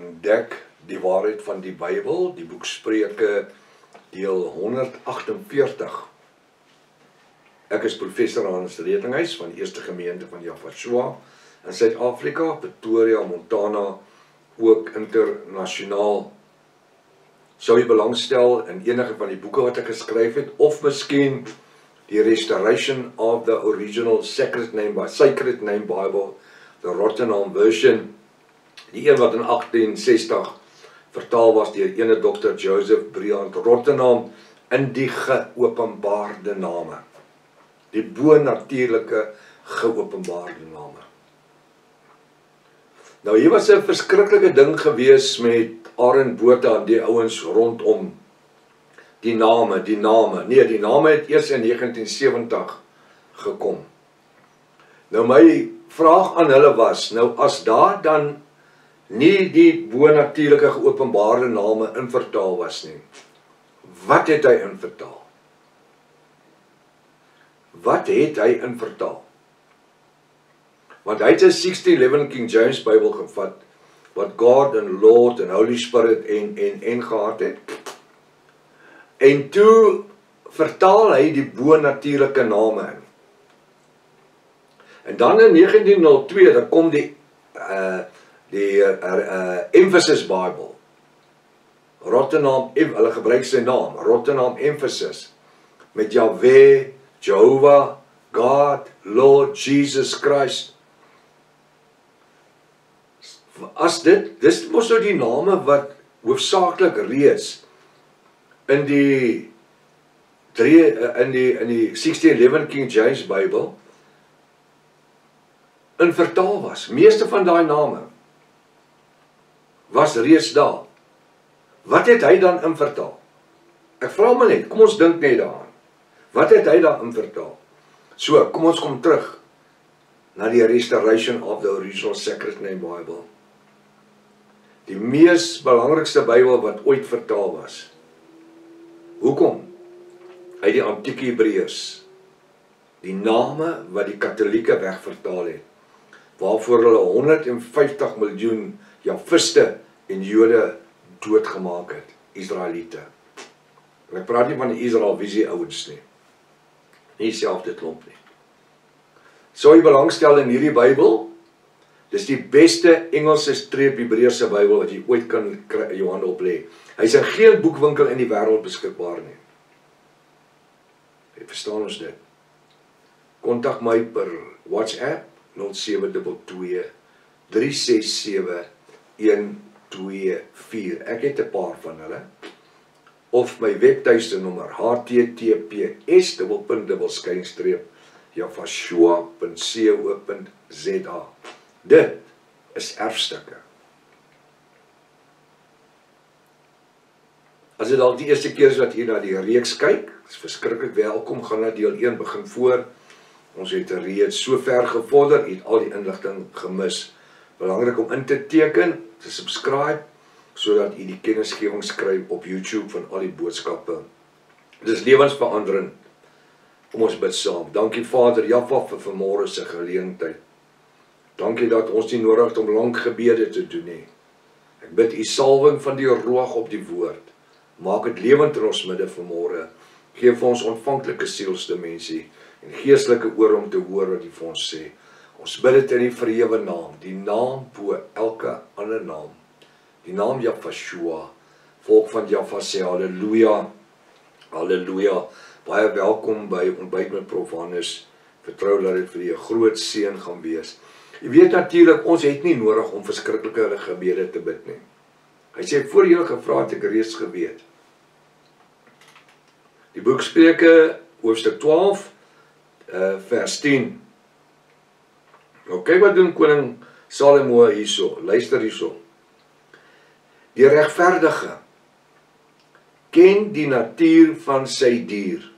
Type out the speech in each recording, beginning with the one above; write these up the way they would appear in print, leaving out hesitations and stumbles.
ontdek die waarheid van die Bybel, die boek Spreuke, deel 148. Ek is professor Hans Redinghuis van die Eerste Gemeente van Jafashua in Suid-Afrika, Pretoria, Montana, ook internasionaal. Sou jy belangstel in enige van die boeke wat ek geskryf het, of miskien die Restoration of the Original Sacred Name Bible, the Rottenham Version, die een wat in 1860 vertaal was deur ene Dr. Joseph Briand Rottenham, in die geopenbaarde name. Die bonatuurlike geopenbaarde name. Nou hier was 'n verskriklike ding gewees met Aaron Botha en die ouens rondom die name. Nee, die name het eers in 1970 gekom. Nou my vraag aan hulle was, nou as daar dan nie die bonatuurlike geopenbaarde name in vertaal was nie, wat het hy in vertaal? Wat het hy in vertaal? Want hy het 'n 1611 King James Bible gevat, wat God en Lord en Holy Spirit en gehad het. En toe vertaal hy die bonatuurlike name in. En dan in 1902, daar kom die Emphasis Bible. Rottenham, hulle gebruik sy naam, Rottenham Emphasis, met Yahweh, Jehovah, God, Lord, Jesus Christ. As dis mos nou die name wat hoofsaaklik reeds in die 1611 King James Bible in vertaal was. Meeste van daai name was reeds daar. Wat het hy dan in vertaal? Ek vra my net, kom ons dink net daaraan. Wat het hy dan in vertaal? So, kom ons kom terug na die Restoration of the Original Sacred Name Bible. Die mees belangrikste Bybel wat ooit vertaal was. Hoekom? Uit die antieke Hebreërs. Die name wat die Katolieke wegvertaal het, waarvoor hulle 150 miljoen Jafiste en Jode doodgemaak het, Israeliete. En ek praat nie van die Israelvisie ouens nie. Nie self dit klomp nie. Sou jy belangstel in hierdie Bybel? Dis die beste Engelse streep Hebreëse Bybel wat jy ooit kan jou hande op lê. Hy is in geen boekwinkel in die wêreld beskikbaar nie. Jy verstaan ons dit? Kontak my per WhatsApp 0722 367 124. Ek het 'n paar van hulle. Of my webtuiste nommer https://jafashua.co.za. Dit is erfstukke. As dit al die eerste keer is wat jy na die reeks kyk, is verskriklik welkom, gaan na deel 1 begin voor. Ons het reeds so ver gevorder, het al die inligting gemis. Belangrik om in te teken, te subscribe, sodat jy die kennisgewings kry op YouTube van al die boodskappe. Dit is lewensveranderend. Kom ons bid saam. Dankie Vader Jaffa vir vanmôre se geleentheid. Dankie dat ons nie nodig het om lank gebede te doen nie. Ek bid u salwing van die Ruach op die woord. Maak dit lewend in ons midde vanmôre. Geef vir ons ontvanklike sielsdimensie en geestelike oor om te hoor wat u vir ons sê. Ons bid dit in die verhewe naam, die naam bo elke ander naam. Die naam Jafashua, volk van Jaffa sê halleluja, halleluja. Baie welkom by Ontbyt met Prof Hannes. Vertrou dat dit vir u 'n groot seën gaan wees. Jy weet natuurlik, ons het nie nodig om verskriklike gebede te bid nie. Hy sê, voor jy gevra het, ek reeds geweet. Die boek Spreuke, hoofstuk 12, vers 10. Nou kyk wat doen koning Salomo hierso, luister hierso. Die regverdige ken die natuur van sy dier.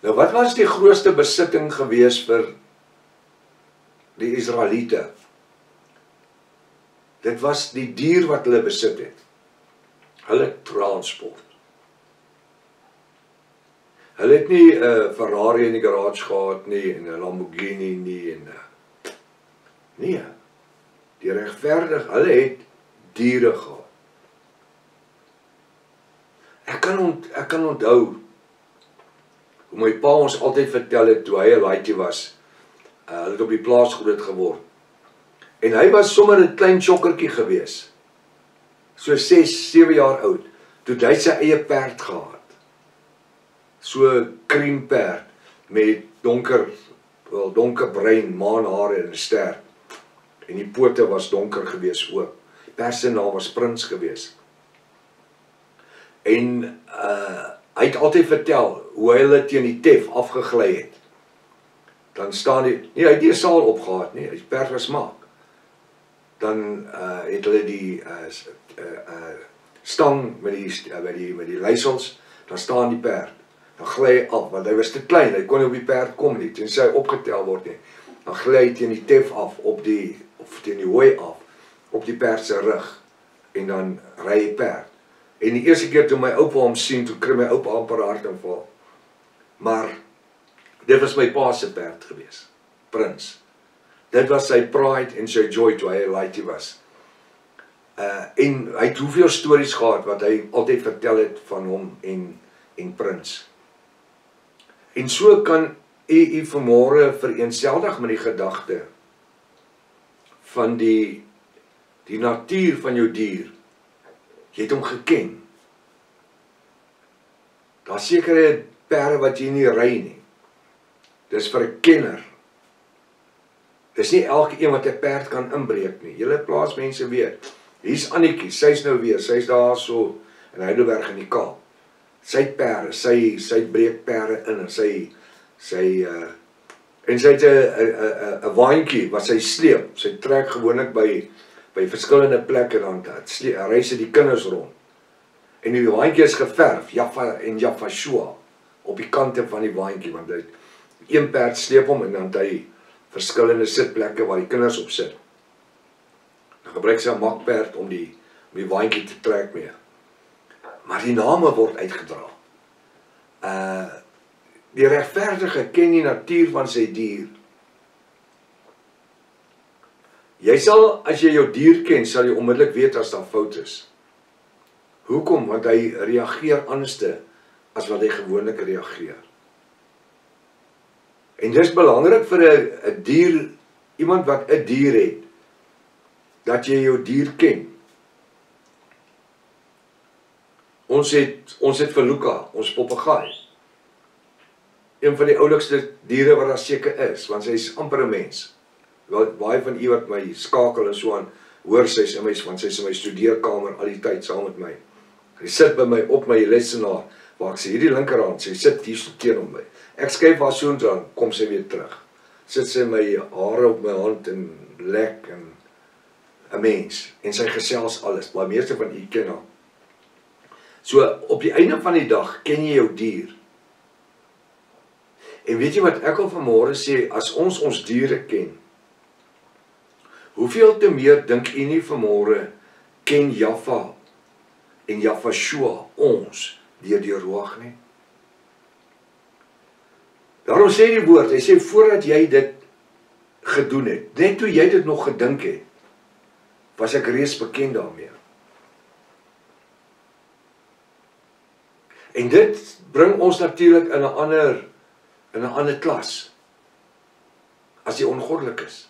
Nou wat was die grootste besitting gewees vir die Israeliete? Dit was die dier wat hulle besit het. Hulle transport. Hulle het nie 'n Ferrari in die garage gehad nie, en 'n Lamborghini nie, en nee. Die regverdig, hulle het diere gehad. Ek kan onthou hoe my pa ons altyd vertel het toe hy 'n laaitjie was. Hulle het op die plaas groot geword. En hy was sommer 'n klein chokkertjie gewees. So 6, 7 jaar oud. Toe hy sy eie perd gehad. So 'n kriemperd met donkerbruin maanhare en 'n ster. En die pote was donker gewees ook. Die perd se naam was Prins gewees. En hy het altyd vertel hoe hy hulle teen die tef afgegly het. Dan staan hy het nie 'n saal opgehad nie, die perd was maak. Dan het hulle die stang met die leisels, dan staan die perd. Dan gly hy af, want hy was te klein, hy kon nie op die perd kom nie, tensy hy opgetel word nie. Dan gly hy teen die tef af, of teen die hooi af, op die perd se rug, en dan ry die perd. En die eerste keer toe my oupa hom sien, toe kry my oupa amper hartaanval. Maar dit was my pa se perd gewees, Prins. Dit was sy pride en sy joy toe hy 'n laaitjie was. En hy het hoeveel stories gehad wat hy altyd vertel het van hom en Prins. En so kan u vanmôre vereenseldig met die gedagte van die natuur van jou dier. Jy het hom geken. Daar sekere perde wat jy nie ry nie. Dis vir 'n kenner. Dis nie elke een wat 'n perd kan inbreek nie. Julle plaasmense weet. Hier's Annetjie, sy's nou weer, sy's daar so in Heidelberg in die Kaap. Sy het perde, sy breek perde in en sy het 'n waantjie wat sy sleep. Sy trek gewoonlik by verskillende plekke dan ry sy die kinders rond. En die waantjie is geverf, Jaffa en Jaffa op die kante van die waantjie, want hy een perd sleep hom en dan het hy verskillende sitplekke waar die kinders op sit. Dan gebruik sy 'n makperd om die waantjie te trek mee. Maar die name word uitgedra. Die regverdige ken die natuur van sy dier. Jy sal, as jy jou dier ken, sal jy onmiddellik weet as daar fout is. Hoekom? Want hy reageer anderste as wat hy gewoonlik reageer. En dis belangrik vir 'n dier, iemand wat 'n dier het, dat jy jou dier ken. Ons het vir Luka, ons papegaai, een van die oulikste diere wat daar seker is, want sy is amper 'n mens. Baie van u wat my skakel en so aan, hoor want sy is in my studeerkamer al die tyd saam met my. Sy sit by my op my lesenaar, waar ek sê, hierdie linkerhand, sy sit hier so teen my. Ek skuif haar so dan kom sy weer terug. Sit sy my hare op my hand en lek en 'n mens. En sy gesels alles, maar meeste van u ken haar. So, op die einde van die dag, ken jy jou dier. En weet jy wat ek al vanmôre sê, as ons diere ken, hoeveel te meer dink u nie vanmôre, ken Jaffa en Jaffa ons, deur die Ruach nie? Daarom sê die woord, hy sê, voordat jy dit gedoen het, net toe jy dit nog gedink het, was ek reeds bekend daarmee. En dit bring ons natuurlik in 'n ander klas, as die ongoddelikes.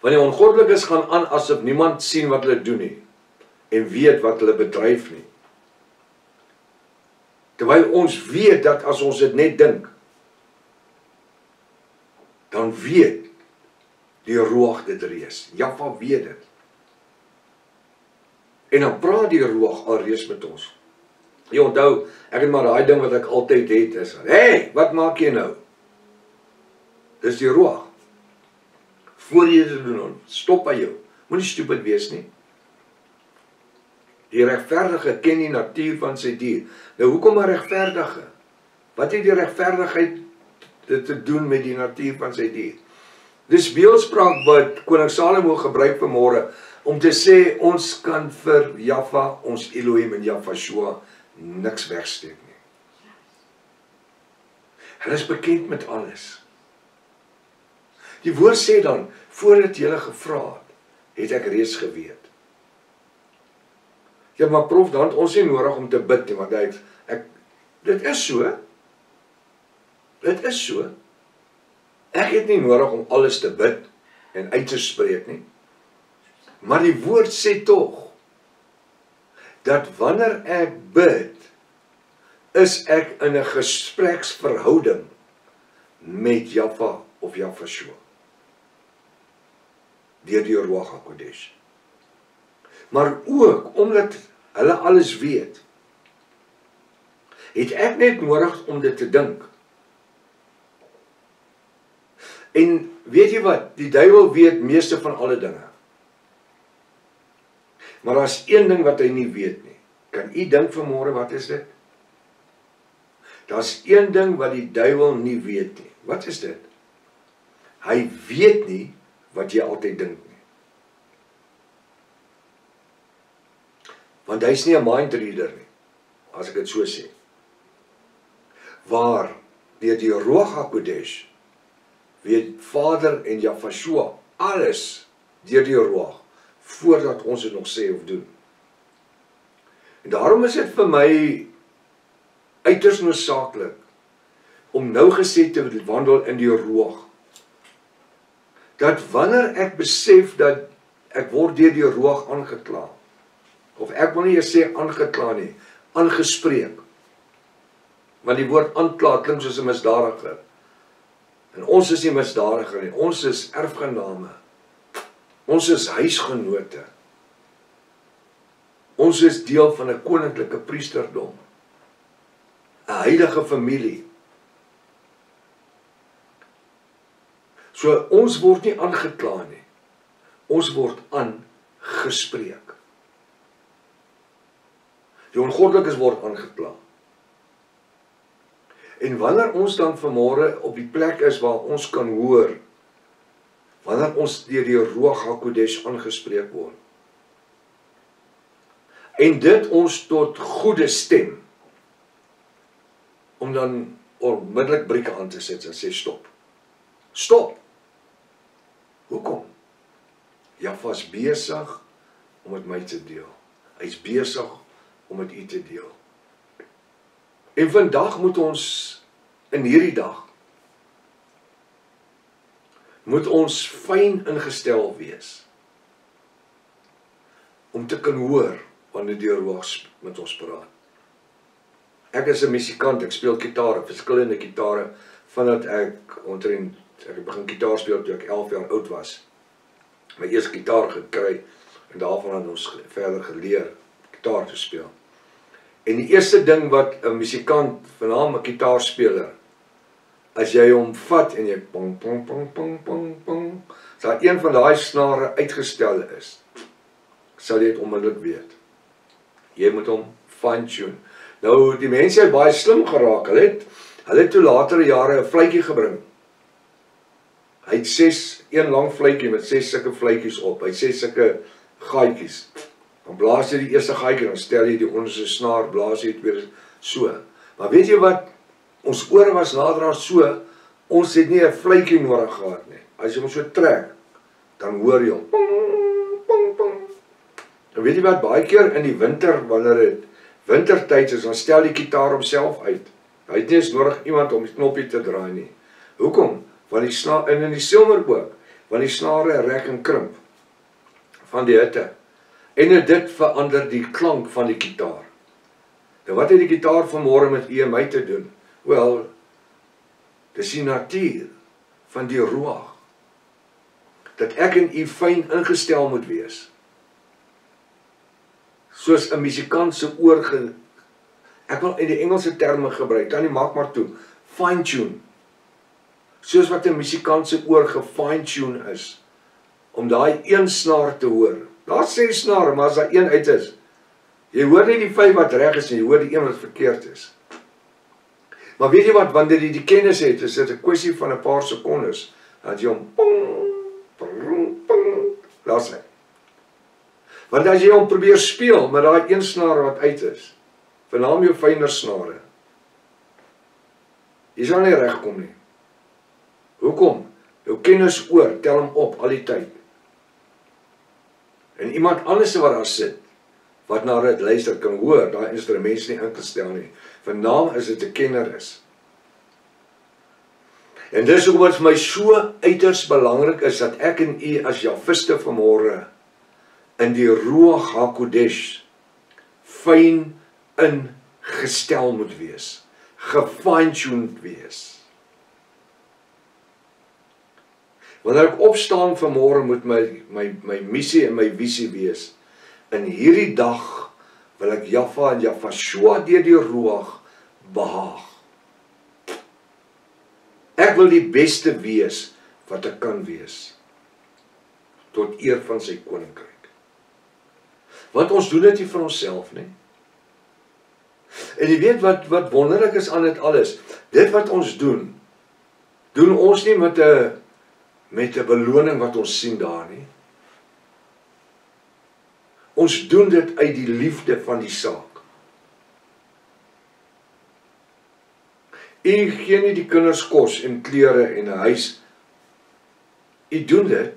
Want die ongoddelikes gaan aan asof niemand sien wat hulle doen nie, en weet wat hulle bedryf nie. Terwyl ons weet dat as ons dit net dink, dan weet die Ruach dit reeds. Jaffa weet dit. En dan praat die Ruach alreeds met ons. Jy onthou, ek het maar daai ding wat ek altyd het is, hey, wat maak jy nou? Dis die Ruach. Voor jy dit doen, stop by jou. Moenie stupid wees nie. Die regverdige ken die natuur van sy dier. Nou, hoekom 'n regverdige? Wat het die regverdigheid te doen met die natuur van sy dier? Dis beeldspraak wat koning Salomo gebruik vanmôre, om te sê, ons kan vir Jaffa, ons Elohim en Jaffa niks wegsteek nie. Hulle is bekend met alles. Die woord sê dan, voordat jy gevra het, het ek reeds geweet. Ja, maar prof, dan het ons nie nodig om te bid nie, want dit is so. Dit is so. Ek het nie nodig om alles te bid en uit te spreek nie. Maar die woord sê tog, dat wanneer ek bid, is ek in 'n gespreksverhouding met Jahwe of Yahweh, deur die Ruach HaKodesh. Maar ook, omdat hulle alles weet, het ek net nodig om dit te dink. En weet jy wat, die duiwel weet meeste van alle dinge. Maar daar is een ding wat hy nie weet nie. Kan u dink vanmôre, wat is dit? Daar is een ding wat die duiwel nie weet nie. Wat is dit? Hy weet nie wat jy altyd dink nie. Want hy is nie 'n mind reader nie, as ek dit so sê. Waar deur die Ruach HaKodesh weet Vader en Yahweh alles deur die Ruach, voordat ons dit nog sê of doen. En daarom is dit vir my uiters noodsaaklik om nou gesê te wandel in die Ruach. Dat wanneer ek besef dat ek word deur die Ruach aangekla, of ek wil nie eers sê aangekla nie, aangespreek. Want die woord aankla klink soos 'n misdadiger. En ons is nie misdadiger nie, ons is erfgename. Ons is huisgenote. Ons is deel van 'n koninklike priesterdom. 'n heilige familie. So ons word nie aangekla nie. Ons word aangespreek. Die ongoddelikes word aangekla. En wanneer ons dan vanmôre op die plek is waar ons kan hoor, wanneer ons deur die Ruach HaKodesh aangespreek word, en dit ons tot goeie stem, om dan onmiddellik brieke aan te sit en sê stop. Stop. Hoekom? Jahwe is besig om met my te deel. Hy is besig om met u te deel. En vandag moet ons, in hierdie dag, moet ons fyn ingestel wees, om te kan hoor, wanneer die Ruach met ons praat. Ek is 'n musikant, ek speel gitaar, verskillende gitare, vandat ek begin gitaar speel toe ek 11 jaar oud was. My eerste gitaar gekry, en daarvan het ons verder geleer, gitaar te speel. En die eerste ding wat 'n musikant, veral 'n gitaarspeler, as jy hom vat en jy pong, pong, pong, pong, pong, pong, as daar een van daai snare uitgestel is, sal jy dit onmiddellik weet. Jy moet hom fine-tune. Nou, die mense het baie slim geraak. Hulle het toe latere jare 'n fluitjie gebring. Hy het een lang fluitjie met 6 sulke fluitjies op. Hy het 6 sulke gaatjies. Dan blaas jy die eerste gaatjie, dan stel jy die onderste snaar, blaas jy dit weer so. Maar weet jy wat? Ons ore was naderhand so, ons het nie 'n fluitjie nodig gehad nie. As jy hom so trek, dan hoor jy hom. Pong, pong, pong. En weet jy wat? Baie keer in die winter, wanneer dit wintertyd is, dan stel die gitaar homself uit. Hy het nie eens nodig iemand om die knoppie te draai nie. Hoekom? Want die snaar, en in die somer ook, want die snare rek en krimp van die hitte. En dit verander die klank van die gitaar. Nou wat het die gitaar vanmôre met u en my te doen? Wel, dis die natuur van die Ruach, dat ek en u fyn ingestel moet wees. Soos 'n musikant se oor, ek wil in die Engelse terme gebruik, dan nie maak maar toe, fine-tune. Soos wat 'n musikant se oor gefine-tune is, om daai een snaar te hoor. Daar's 6 snare, maar as daar een uit is, jy hoor nie die 5 wat reg is, en jy hoor die een wat verkeerd is. Maar weet jy wat, wanneer jy die kennis het, is dit 'n kwessie van 'n paar sekondes, dat jy hom pong, pong, pong, laat hy. Want as jy hom probeer speel met daai een snaar wat uit is, vernaam jou fyner snare, jy sal nie regkom nie. Hoekom? Jou kennis oor, tel hom op al die tyd. En iemand anders wat daar sit, wat na dit luister, kan hoor, daai instrument nie ingestel nie. Vandaag is dit 'n kenner is. En dis hoekom dit vir my so uiters belangrik is, dat ek en u as Javiste vanmôre, in die Ruach HaKodesh, fyn ingestel moet wees, gefine-tuned wees. Wanneer ek opstaan vanmôre moet my missie en my visie wees. In hierdie dag wil ek Jaffa en Jafashua deur die Ruach behaag. Ek wil die beste wees wat ek kan wees. Tot eer van sy koninkryk. Want ons doen dit nie vir onsself nie. En jy weet wat wonderlik is aan dit alles. Dit wat ons doen ons nie met 'n beloning wat ons sien daar nie. Ons doen dit uit die liefde van die saak. U gee nie die kinders kos en klere en 'n huis. U doen dit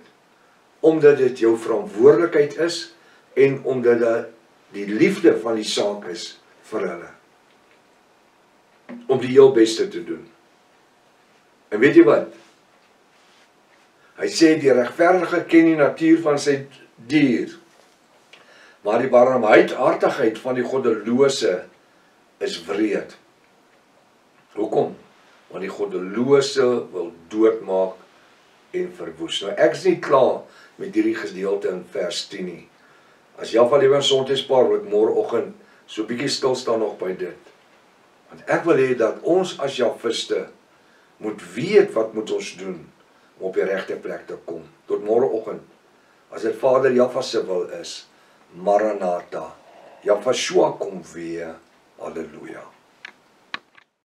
omdat dit jou verantwoordelikheid is en omdat dit die liefde van die saak is vir hulle. Om die heel beste te doen. En weet jy wat? Hy sê die regverdige ken die natuur van sy dier, maar die barmhartigheid van die goddelose is wreed. Hoekom? Want die goddelose wil doodmaak en verwoes. Nou ek is nie klaar met hierdie gedeelte in vers 10 nie. As Jaffa Lewe en Sondagspaar wil ek môreoggend so 'n bietjie stil staan nog by dit. Want ek wil hê dat ons as Javiste moet weet wat moet ons doen om op die regte plek te kom. Tot môreoggend, as dit Vader Jaffa se wil is, Maranatha, Jafashua kom weer, halleluja.